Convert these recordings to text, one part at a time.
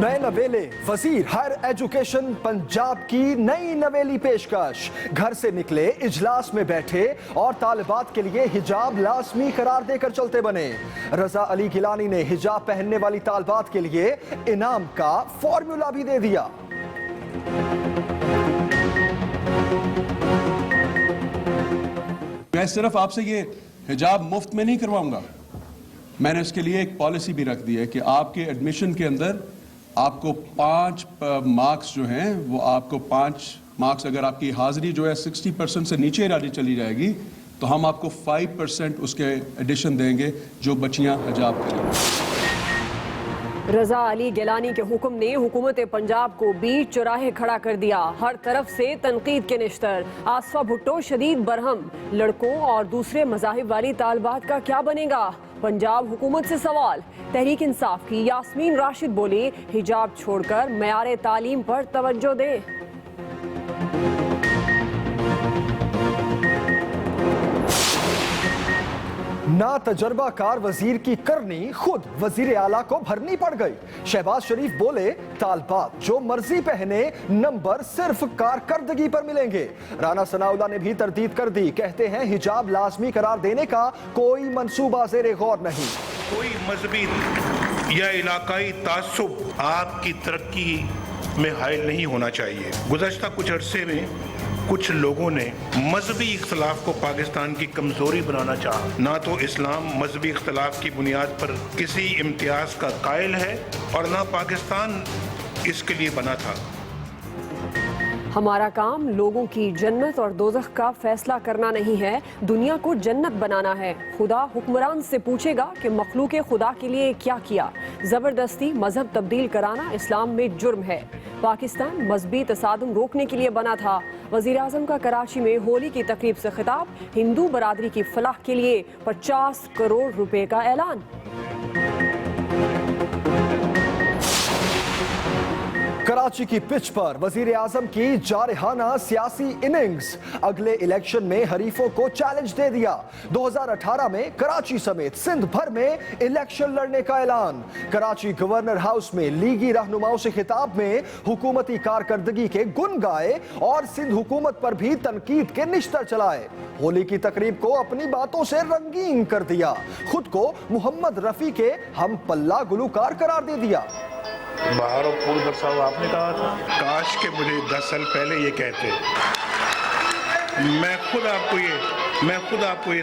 नए नवेले वजीर higher education Punjab की नई नवेली पेशकश। घर से निकले, इजलास में बैठे और तालिबात के लिए हिजाब लाजमी करार देकर चलते बने। रजा अली गिलानी ने हिजाब पहनने वाली तालिबात के लिए इनाम का फॉर्मूला भी दे दिया। मैं सिर्फ आपसे ये हिजाब मुफ्त में नहीं करवाऊंगा, मैंने इसके लिए एक पॉलिसी भी रख दी है कि आपके एडमिशन के अंदर आपको 5 मार्क्स जो हैं वो आपको 5 मार्क्स, अगर आपकी हाजिरी जो है 60% से नीचे चली जाएगी तो हम आपको 5% उसके एडिशन देंगे जो बच्चियां हिजाब करेंगी। रजा अली गिलानी के हुक्म ने हुकूमत पंजाब को बीच चौराहे खड़ा कर दिया। हर तरफ से तनकीद के निश्तर। आसफा भुट्टो शदीद बरहम, लड़कों और दूसरे मज़ाहिब वाली तालिबात का क्या बनेगा? पंजाब हुकूमत से सवाल। तहरीक इंसाफ की यास्मीन राशिद बोली, हिजाब छोड़कर मयारे तालीम पर तवज्जो दे। ना तजर्बाकार वजीर की करनी खुद वजीर आला को भरनी पड़ गई। शहबाज शरीफ बोले, तालिबात जो मर्जी पहने, नंबर सिर्फ कारकर्दगी पर मिलेंगे। राना सनाउल्लाह ने भी तरदीद कर दी, कहते हैं हिजाब लाजमी करार देने का कोई मंसूबा ज़ेरे गौर नहीं। कोई मजहबी या इलाकाई तासुब आपकी तरक्की में हायल नहीं होना चाहिए। गुज़श्ता कुछ अरसे में कुछ लोगों ने मजहबी इख्तलाफ को पाकिस्तान की कमजोरी बनाना चाहा। ना तो इस्लाम मजहबी इख्तलाफ की बुनियाद पर किसी इम्तियाज का कायल है और ना पाकिस्तान इसके लिए बना था। हमारा काम लोगों की जन्नत और दोज़ख का फैसला करना नहीं है, दुनिया को जन्नत बनाना है। खुदा हुक्मरान से पूछेगा कि मखलूक खुदा के लिए क्या किया। ज़बरदस्ती मजहब तब्दील कराना इस्लाम में जुर्म है। पाकिस्तान मजहबी तसादुम रोकने के लिए बना था। वज़ीर आज़म का कराची में होली की तकरीब से खिताब, हिंदू बरादरी की फलाह के लिए 50 करोड़ रुपए का ऐलान। कराची की पिच पर वजीर आजम की जारहाना सियासी इनिंग्स। अगले इलेक्शन में हरीफों को चैलेंज दे दिया। 2018 में कराची समेत सिंध भर में इलेक्शन लड़ने का ऐलान। कराची गवर्नर हाउस में लीगी रहनुमाओं से खिताब में हुकूमती कारकर्दगी के गुन गाए और सिंध हुकूमत पर भी तनकीद के निश्तर चलाए। होली की तकरीब को अपनी बातों से रंगीन कर दिया। खुद को मोहम्मद रफी के हम पल्ला गुलूकार करार दे दिया। बाहर और फूल बरसाओ आपने कहा था, काश के मुझे 10 साल पहले ये कहते। मैं खुद आपको ये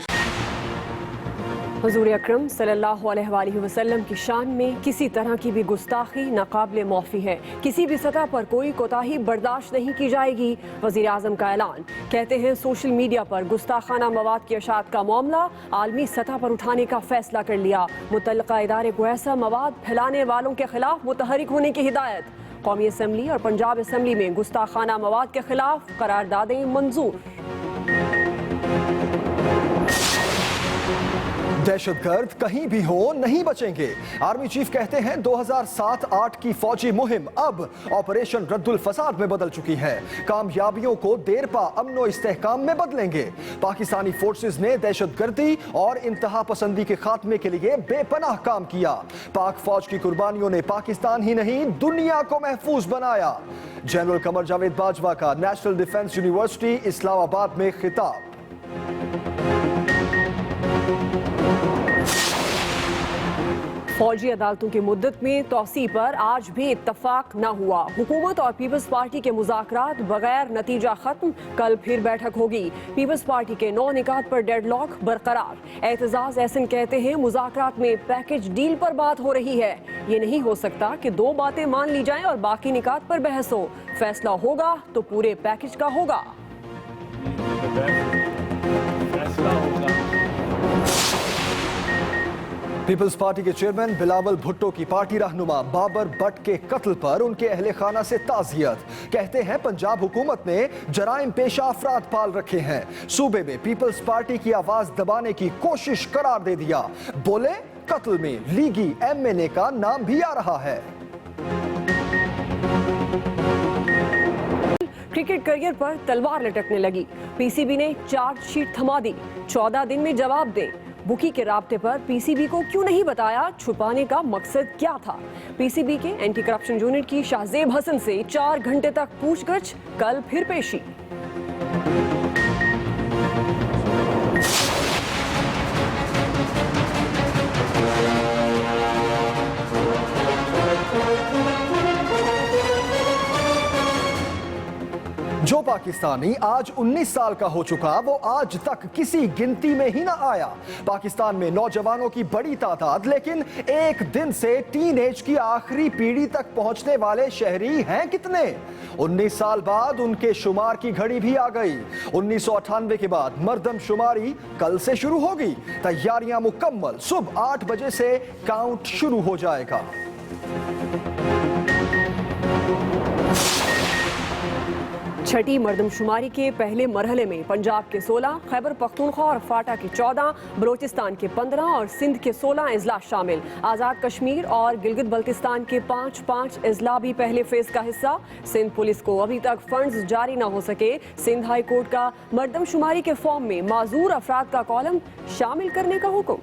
हुजूर अकरम सल्लल्लाहु अलैहि वसल्लम की शान में किसी तरह की भी गुस्ताखी नाकाबिले माफ़ी है। किसी भी सतह पर कोई कोताही बर्दाश्त नहीं की जाएगी। वज़ीर आज़म का ऐलान। कहते हैं सोशल मीडिया पर गुस्ताखाना मवाद की अशात का मामला आलमी सतह पर उठाने का फैसला कर लिया। मुतल्लिका इदारे को ऐसा मवाद फैलाने वालों के खिलाफ मुतहरिक होने की हिदायत। कौमी असम्बली और पंजाब असम्बली में गुस्ताखाना मवाद के खिलाफ करारदादें मंजूर। दहशतगर्द कहीं भी हो नहीं बचेंगे। आर्मी चीफ कहते हैं 2007-8 की फौजी मुहिम अब ऑपरेशन रद्दुल फसाद में बदल चुकी है। कामयाबियों को देरपा अमनो इस्तेहकाम में बदलेंगे। पाकिस्तानी फोर्सेस ने दहशतगर्दी और इंतहा पसंदी के खात्मे के लिए बेपनाह काम किया। पाक फौज की कुर्बानियों ने पाकिस्तान ही नहीं दुनिया को महफूज बनाया। जनरल कमर जावेद बाजवा का नेशनल डिफेंस यूनिवर्सिटी इस्लामाबाद में खिताब। फौजी अदालतों की मुद्दत में तौसी पर आज भी इत्तफाक न हुआ। हुकूमत और पीपल्स पार्टी के मुज़ाकरात बगैर नतीजा खत्म। कल फिर बैठक होगी। पीपल्स पार्टी के 9 निकात पर डेडलॉक बरकरार। एतजाज एहसन कहते हैं मुज़ाकरात में पैकेज डील पर बात हो रही है। ये नहीं हो सकता कि 2 बातें मान ली जाएं और बाकी निकात पर बहस हो। फैसला होगा तो पूरे पैकेज का होगा। पीपल्स पार्टी के चेयरमैन बिलावल भुट्टो की पार्टी रहनुमा बाबर भट्ट के कत्ल पर उनके अहले खाना से ताज़ियत। कहते हैं पंजाब हुकूमत ने जराइम पेशा अफराद पाल रखे हैं। सूबे में पीपल्स पार्टी की आवाज दबाने की कोशिश करार दे दिया। बोले, कत्ल में लीगी MNA का नाम भी आ रहा है। क्रिकेट करियर पर तलवार लटकने लगी। PCB ने चार्जशीट थमा दी। 14 दिन में जवाब दें। बुकी के राब्ते पर पीसीबी को क्यों नहीं बताया? छुपाने का मकसद क्या था? पीसीबी के एंटी करप्शन यूनिट की शाहजेब हसन से 4 घंटे तक पूछगछ, कल फिर पेशी। जो पाकिस्तानी आज 19 साल का हो चुका वो आज तक किसी गिनती में ही ना आया। पाकिस्तान में नौजवानों की बड़ी तादाद, लेकिन एक दिन से टीनेज की आखिरी पीढ़ी तक पहुंचने वाले शहरी हैं कितने? 19 साल बाद उनके शुमार की घड़ी भी आ गई। 1998 के बाद मर्दमशुमारी कल से शुरू होगी। तैयारियां मुकम्मल, सुबह 8 बजे से काउंट शुरू हो जाएगा। छठी मर्दमशुमारी के पहले मरहले में पंजाब के 16, खैबर पख्तूनख्वा और फाटा के 14, बलोचिस्तान के 15 और सिंध के 16 अजला शामिल। आज़ाद कश्मीर और गिलगित बल्तिस्तान के 5 अजला भी पहले फेज का हिस्सा। सिंध पुलिस को अभी तक फंड्स जारी न हो सके। सिंध हाई कोर्ट का मर्दमशुमारी के फॉर्म में माजूर अफराद का कॉलम शामिल करने का हुक्म।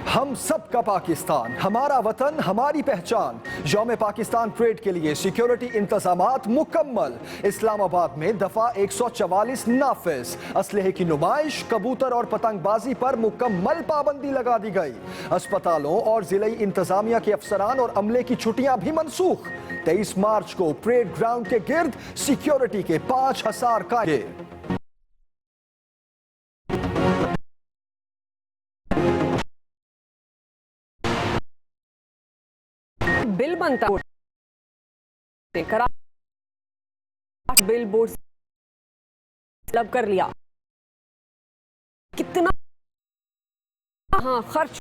हम सब का पाकिस्तान, हमारा वतन, हमारी पहचान। यौम पाकिस्तान परेड के लिए सिक्योरिटी इंतजामात मुकम्मल। इस्लामाबाद में दफा 144 नाफिज। असलहे की नुमाइश, कबूतर और पतंगबाजी पर मुकम्मल पाबंदी लगा दी गई। अस्पतालों और जिले इंतजामिया के अफसरान और अमले की छुट्टियां भी मनसूख। 23 मार्च को परेड ग्राउंड के गिर्द सिक्योरिटी के 5000 कायदे। बिल बनता बिल बोर्ड तलब कर लिया। कितना खर्च।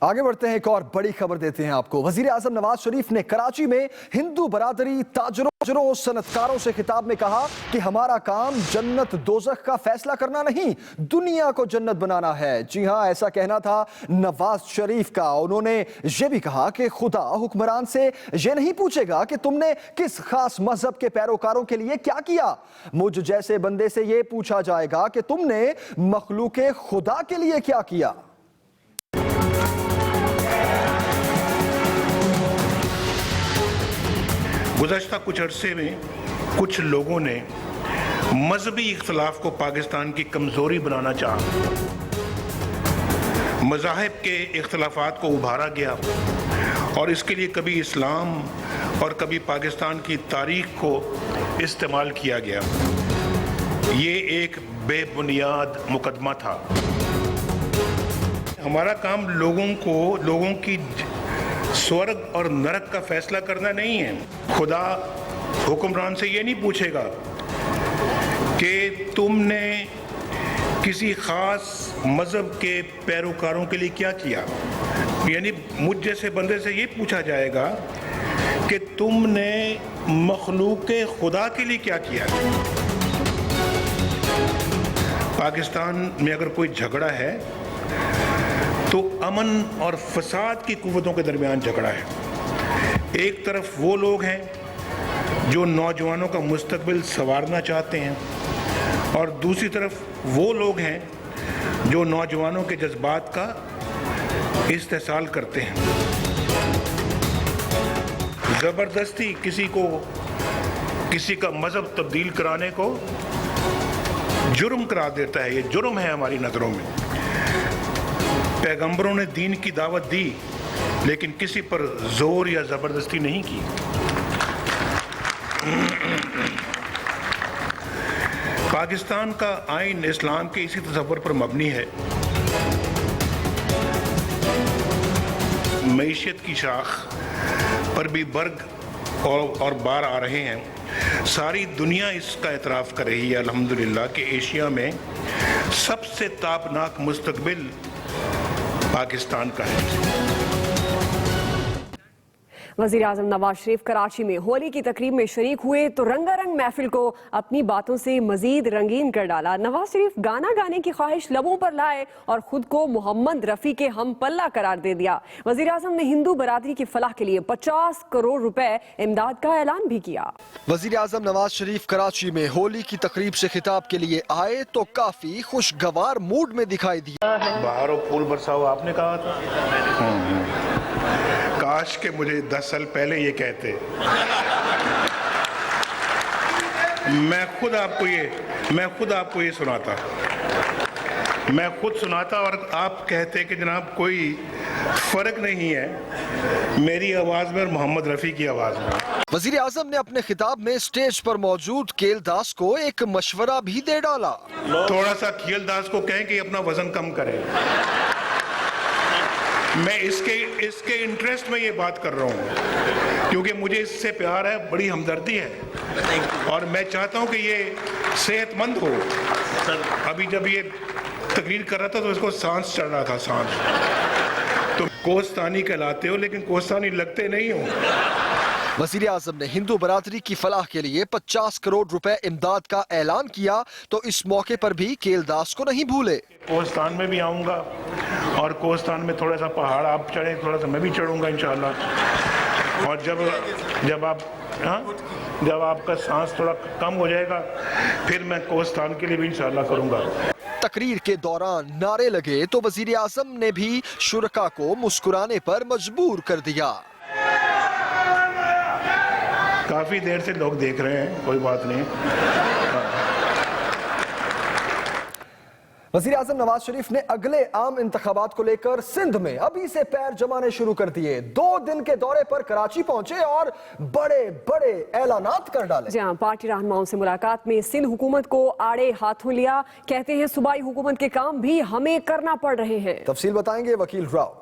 आगे बढ़ते हैं, एक और बड़ी खबर देते हैं आपको। वजीर आजम नवाज शरीफ ने कराची में हिंदू बरादरी, ताजरों, सनतकारों से खिताब में कहा कि हमारा काम जन्नत दोजख का फैसला करना नहीं, दुनिया को जन्नत बनाना है। जी हां, ऐसा कहना था नवाज शरीफ का। उन्होंने ये भी कहा कि खुदा हुक्मरान से ये नहीं पूछेगा कि तुमने किस खास मजहब के पैरोकारों के लिए क्या किया। मुझ जैसे बंदे से ये पूछा जाएगा कि तुमने मखलूके खुदा के लिए क्या किया। गुज़श्ता कुछ अरसे में कुछ लोगों ने मजहबी इख्तलाफ को पाकिस्तान की कमज़ोरी बनाना चाहा। मज़ाहिब के इख्तलाफात को उभारा गया और इसके लिए कभी इस्लाम और कभी पाकिस्तान की तारीख को इस्तेमाल किया गया। ये एक बेबुनियाद मुकदमा था। हमारा काम लोगों की स्वर्ग और नरक का फैसला करना नहीं है। खुदा हुक्मरान से ये नहीं पूछेगा कि तुमने किसी खास मजहब के पैरोकारों के लिए क्या किया। यानी मुझ जैसे बंदे से ये पूछा जाएगा कि तुमने मखलूके खुदा के लिए क्या किया। पाकिस्तान में अगर कोई झगड़ा है तो अमन और फसाद की कुव्वतों के दरमियान झगड़ा है। एक तरफ वो लोग हैं जो नौजवानों का मुस्तकबिल संवारना चाहते हैं और दूसरी तरफ वो लोग हैं जो नौजवानों के जज्बात का इस्तेहसाल करते हैं। ज़बरदस्ती किसी का मज़हब तब्दील कराने को जुर्म करार देता है। ये जुर्म है हमारी नज़रों में। पैगंबरों ने दीन की दावत दी लेकिन किसी पर जोर या जबरदस्ती नहीं की। पाकिस्तान का आइन इस्लाम के इसी तसव्वुर पर मबनी है। मईशत की शाख पर भी बर्ग और बार आ रहे हैं। सारी दुनिया इसका एतराफ़ कर रही है अल्हम्दुलिल्लाह कि एशिया में सबसे ताबनाक मुस्तकबिल पाकिस्तान का है। वज़ीर आज़म नवाज शरीफ कराची में होली की तकरीब में शरीक हुए तो रंगारंग महफिल को अपनी बातों से मजीद रंगीन कर डाला। नवाज शरीफ गाना गाने की ख्वाहिश लबों पर लाए और खुद को मोहम्मद रफ़ी के हम पल्ला करार दे दिया। वज़ीर आज़म ने हिंदू बरादरी की फलाह के लिए 50 करोड़ रुपए इमदाद का ऐलान भी किया। वज़ीर आज़म नवाज शरीफ कराची में होली की तकरीब से खिताब के लिए आए तो काफी खुशगवार मूड में दिखाई दिया। बाहरों फूल बरसाओ आपने कहा था। काश के मुझे 10 साल पहले ये कहते। मैं खुद आपको ये सुनाता। मैं खुद सुनाता और आप कहते कि जनाब कोई फर्क नहीं है मेरी आवाज में और मोहम्मद रफ़ी की आवाज में। वज़ीर आज़म ने अपने खिताब में स्टेज पर मौजूद केलदास को एक मशवरा भी दे डाला। थोड़ा सा केलदास को कहें कि अपना वजन कम करे। मैं इसके इंटरेस्ट में ये बात कर रहा हूँ क्योंकि मुझे इससे प्यार है, बड़ी हमदर्दी है और मैं चाहता हूँ कि ये सेहतमंद हो। अभी जब ये तकरीर कर रहा था तो इसको सांस चढ़ रहा था, सांस। तो कोस्तानी कहलाते हो लेकिन कोस्तानी लगते नहीं हो। वज़ीर आज़म ने हिंदू बरादरी की फलाह के लिए 50 करोड़ रुपए इमदाद का ऐलान किया तो इस मौके पर भी केलदास को नहीं भूले। कोस्तान में भी आऊँगा और कोस्तान में थोड़ा सा पहाड़ आप चढ़े, थोड़ा सा मैं भी चढ़ूँगा इंशाअल्लाह। और जब आपका सांस थोड़ा कम हो जाएगा फिर मैं कोस्तान के लिए भी इंशाअल्लाह करूँगा। तकरीर के दौरान नारे लगे तो वज़ीर आज़म ने भी शुरका को मुस्कुराने पर मजबूर कर दिया। काफी देर से लोग देख रहे हैं, कोई बात नहीं। वज़ीर आज़म नवाज शरीफ ने अगले आम इंतखाबात को लेकर सिंध में अभी से पैर जमाने शुरू कर दिए। 2 दिन के दौरे पर कराची पहुंचे और बड़े बड़े ऐलानात कर डाले। जहां पार्टी रहनुमाओं से मुलाकात में सिंध हुकूमत को आड़े हाथों लिया। कहते हैं सूबाई हुकूमत के काम भी हमें करना पड़ रहे हैं। तफसील बताएंगे वकील राव।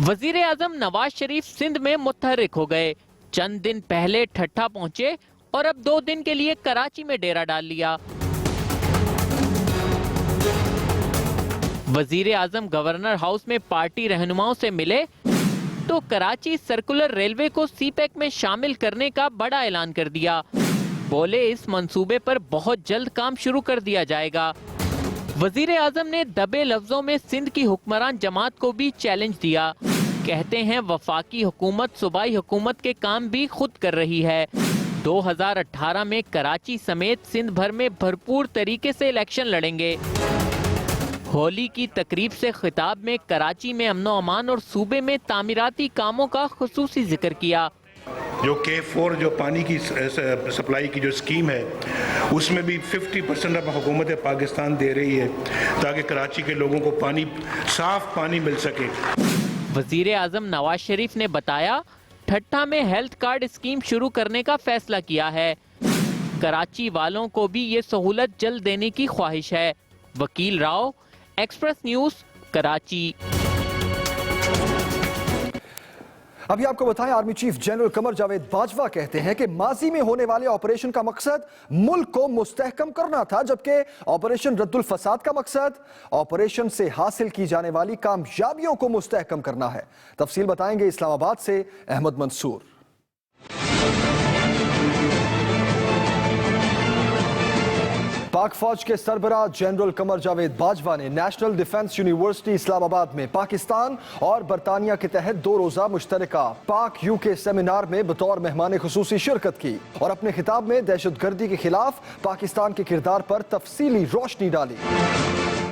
वजीर आजम नवाज शरीफ सिंध में मुतहर्रिक हो गए। चंद दिन पहले ठट्ठा पहुंचे और अब 2 दिन के लिए कराची में डेरा डाल लिया। वजीर आजम गवर्नर हाउस में पार्टी रहनुमाओं से मिले तो कराची सर्कुलर रेलवे को सीपैक में शामिल करने का बड़ा ऐलान कर दिया। बोले इस मंसूबे पर बहुत जल्द काम शुरू कर दिया जाएगा। वजीर आजम ने दबे लफ्जों में सिंध की हुक्मरान जमात को भी चैलेंज दिया। कहते हैं वफाकी हुकूमत सूबाई हुकूमत के काम भी खुद कर रही है। 2018 में कराची समेत सिंध भर में भरपूर तरीके से इलेक्शन लड़ेंगे। होली की तकरीब से खिताब में कराची में अमनो अमान और सूबे में तामीराती कामों का खुसूसी जिक्र किया। जो K4 जो पानी की सप्लाई की जो स्कीम है उसमें भी 50% अब हुकूमत पाकिस्तान दे रही है ताकि कराची के लोगों को साफ पानी मिल सके। वजीर आजम नवाज शरीफ ने बताया ठट्ठा में हेल्थ कार्ड स्कीम शुरू करने का फैसला किया है। कराची वालों को भी ये सहूलत जल्द देने की ख्वाहिश है। वकील राव, एक्सप्रेस न्यूज, कराची। अभी आपको बताएं, army chief general Qamar Javed Bajwa कहते हैं कि माजी में होने वाले ऑपरेशन का मकसद मुल्क को मुस्तहकम करना था, जबकि ऑपरेशन रद्दुल फसाद का मकसद ऑपरेशन से हासिल की जाने वाली कामयाबियों को मुस्तहकम करना है। तफसील बताएंगे इस्लामाबाद से अहमद मंसूर। पाक फौज के सरबराह जनरल कमर जावेद बाजवा ने नेशनल डिफेंस यूनिवर्सिटी इस्लामाबाद में पाकिस्तान और बरतानिया के तहत 2 रोजा मुश्तरका पाक यूके सेमिनार में बतौर मेहमान खुसूसी शिरकत की और अपने खिताब में दहशतगर्दी के खिलाफ पाकिस्तान के किरदार पर तफसीली रोशनी डाली।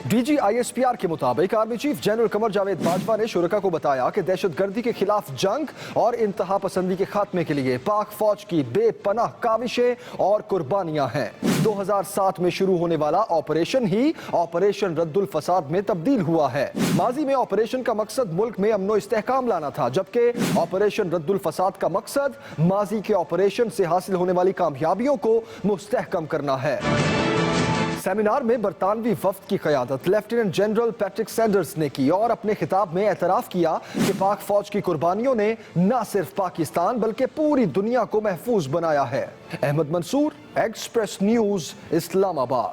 DG ISPR के मुताबिक army chief general Qamar Javed Bajwa ने शुरका को बताया कि दहशतगर्दी के खिलाफ जंग और इंतहा पसंदी के खात्मे के लिए पाक फौज की बेपनाह काविशें और कुर्बानियां हैं। 2007 में शुरू होने वाला ऑपरेशन ही ऑपरेशन रद्दुल फसाद में तब्दील हुआ है। माजी में ऑपरेशन का मकसद मुल्क में अमनो इस्तेहकाम लाना था, जबकि ऑपरेशन रद्दुल फसाद का मकसद माजी के ऑपरेशन से हासिल होने वाली कामयाबियों को मुस्तहकम करना है। सेमिनार में बरतानवी वफ्द की क़यादत लेफ्टिनेंट जनरल पैट्रिक सैंडर्स ने की और अपने खिताब में एतराफ़ किया कि पाक फौज की कुर्बानियों ने न सिर्फ पाकिस्तान बल्कि पूरी दुनिया को महफूज बनाया है। Ahmad Mansoor, Express News, Islamabad.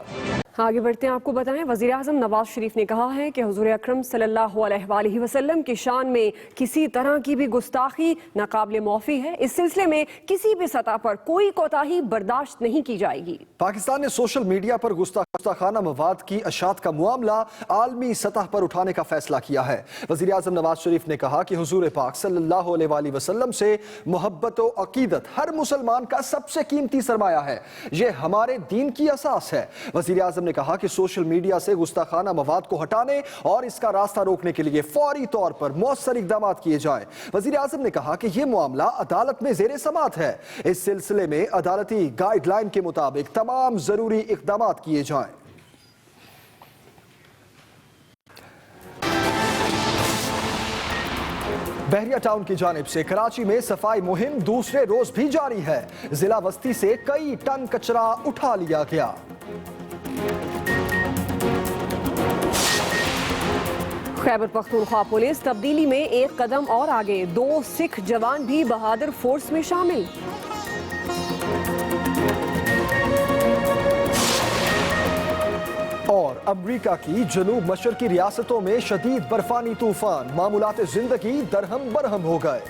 आगे बढ़ते हैं, आपको बताएं वज़ीर आज़म नवाज शरीफ ने कहा है कि हुज़ूर अकरम सल्लल्लाहु अलैहि वसल्लम की शान में किसी तरह की भी गुस्ताखी नाकाबिले मौफ़ी है। इस सिलसिले में किसी भी सतह पर कोई कोताही बर्दाश्त नहीं की जाएगी। पाकिस्तान ने सोशल मीडिया पर गुस्ताखाना मवाद की अशात का मामला आलमी सतह पर उठाने का फैसला किया है। वज़ीर आज़म नवाज शरीफ ने कहा कि हुज़ूर पाक सल्लल्लाहु अलैहि वसल्लम से मोहब्बत व अकीदत हर मुसलमान का सबसे कीमती सरमाया है। ये हमारे दीन की असास है। वज़ीर आज़म ने कहा कि सोशल मीडिया से गुस्ताखाना मवाद को हटाने और इसका रास्ता रोकने के लिए फौरी तौर पर मौसर इक़दाम किए जाएं। वज़ीर आज़म ने कहा कि यह मामला अदालत में ज़ेरे समाअत है। इस सिलसिले में अदालती गाइडलाइन के मुताबिक तमाम ज़रूरी इक़दाम किए जाएं। बहरिया टाउन की जानिब से कराची में सफाई मुहिम दूसरे रोज भी जारी है। जिला वस्ती से कई टन कचरा उठा लिया गया। खैबर पख्तूनख्वा पुलिस तब्दीली में एक कदम और आगे, 2 सिख जवान भी बहादुर फोर्स में शामिल। और अमरीका की जनूब मशरकी रियासतों में शदीद बर्फानी तूफान, मामूलात जिंदगी दरहम बरहम हो गए।